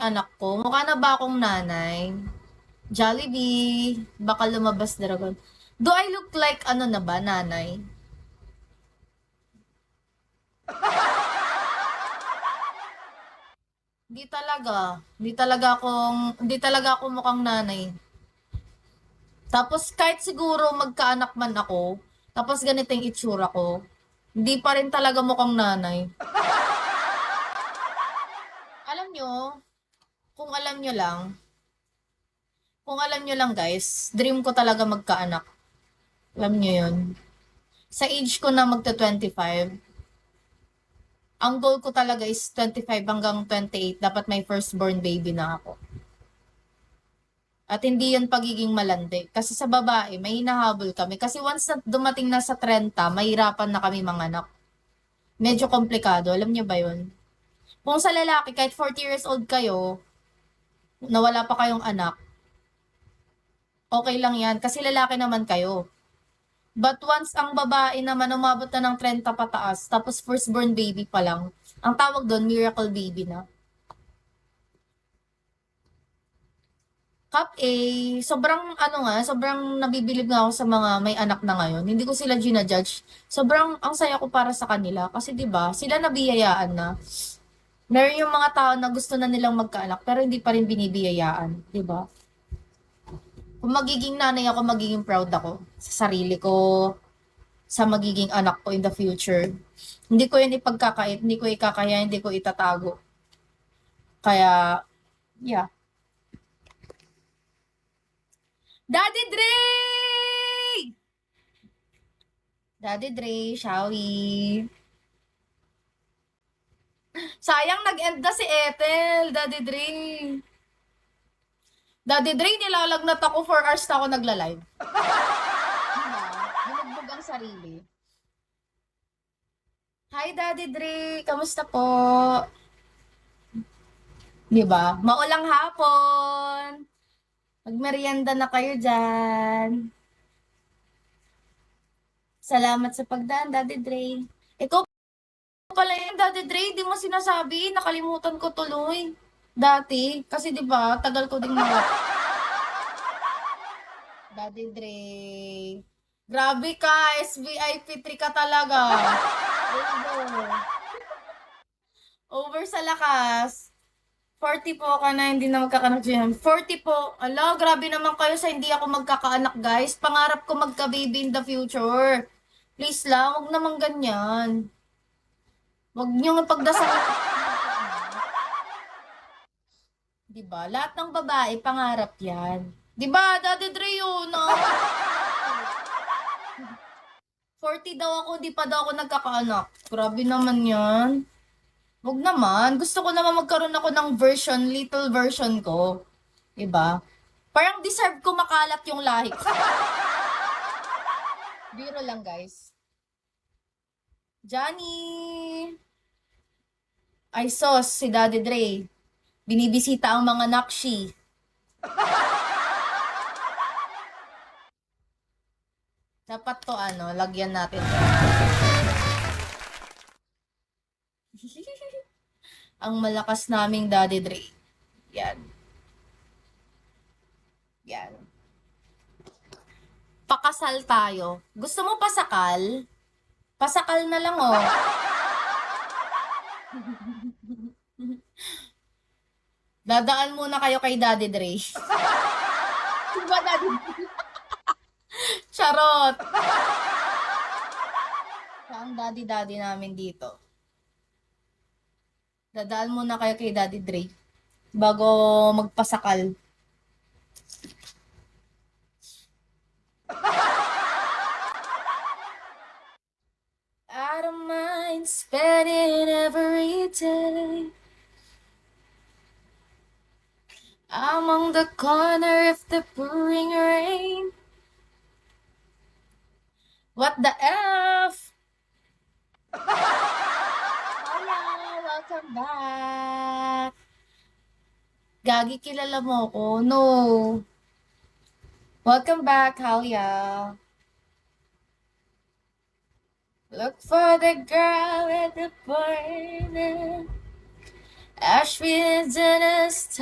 anak ko. Mukha na ba akong nanay? Jollibee, baka lumabas dragon. Do I look like ano na ba, nanay? Hindi talaga. Hindi talaga ako mukhang nanay. Tapos kahit siguro magkaanak man ako, tapos ganito yung itsura ko, hindi pa rin talaga mukhang nanay. Alam nyo, kung alam nyo lang, guys, dream ko talaga magkaanak. Alam nyo yun. Sa age ko na magta-25, ang goal ko talaga is 25 hanggang 28, dapat may firstborn baby na ako. At hindi yun pagiging malandi. Kasi sa babae, may hinahabol kami. Kasi once na dumating na sa 30, mahirapan na kami manganak. Medyo komplikado. Alam niyo ba yun? Kung sa lalaki, kahit 40 years old kayo, na wala pa kayong anak, okay lang yan. Kasi lalaki naman kayo. But once ang babae naman umabot na ng 30 pataas, tapos firstborn baby pa lang, ang tawag doon, miracle baby na. Cup A, sobrang nabibilib nga ako sa mga may anak na ngayon. Hindi ko sila ginajudge. Sobrang ang saya ko para sa kanila kasi 'di ba, sila nabiyayaan na. Meron yung mga tao na gusto na nilang magkaanak pero hindi pa rin binibiyayaan, 'di ba? Kung magiging nanay ako, magiging proud ako sa sarili ko, sa magiging anak ko in the future. Hindi ko 'yan ipagkakait, hindi ko ikakaya, hindi ko itatago. Kaya, yeah. Daddy Dre! Daddy Dre, Shawi. Sayang nag-end na si Ethel, Daddy Dre. Daddy Dre, nilalagnat ako 4 hours na ako nagla-live. Diba? Binugbog ang sarili. Hi, Daddy Dre. Kamusta po? Diba? Maulang hapon. Magmerienda na kayo dyan. Salamat sa pagdaan, Daddy Dre. Ikaw pala yung Daddy Dre, di mo sinasabi. Nakalimutan ko tuloy. Dati. Kasi diba, tagal ko ding mga Daddy Dre. Grabe ka, SVIP 3 ka talaga. Over. Over sa lakas. 40 po ka na, hindi na magkakaanak dyan. 40 po. Ala, grabe naman kayo sa hindi ako magkakaanak, guys. Pangarap ko magka-baby in the future. Please lang, wag naman ganyan. Wag niyo pagdasal. Diba? Lahat ng babae, pangarap yan. Diba, Daddy Dre yun, no? 40 daw ako, di pa daw ako nagkakaanak. Grabe naman yan. Wag naman. Gusto ko naman magkaroon ako ng little version ko. Diba? Parang deserve ko makalat yung lahi ko. Biro lang, guys. Johnny! Ay, sos, si Daddy Dre. Binibisita ang mga nakshi. Dapat to, lagyan natin. Ang malakas naming Daddy Dre. Yan. Yan. Pakasal tayo. Gusto mo pasakal? Pasakal na lang, oh. Dadaan muna kayo kay Daddy Dre. Diba, Daddy Dre? Charot! Siya ang daddy-daddy namin dito. Dadaan muna kayo kay Daddy Dre bago magpasakal. I don't mind spending every day. I'm on the corner of the pouring rain. What the F? Hola, welcome back. Gagi, kilala mo ko? No. Welcome back, Halia. Look for the girl at the burning. Ashby Dennis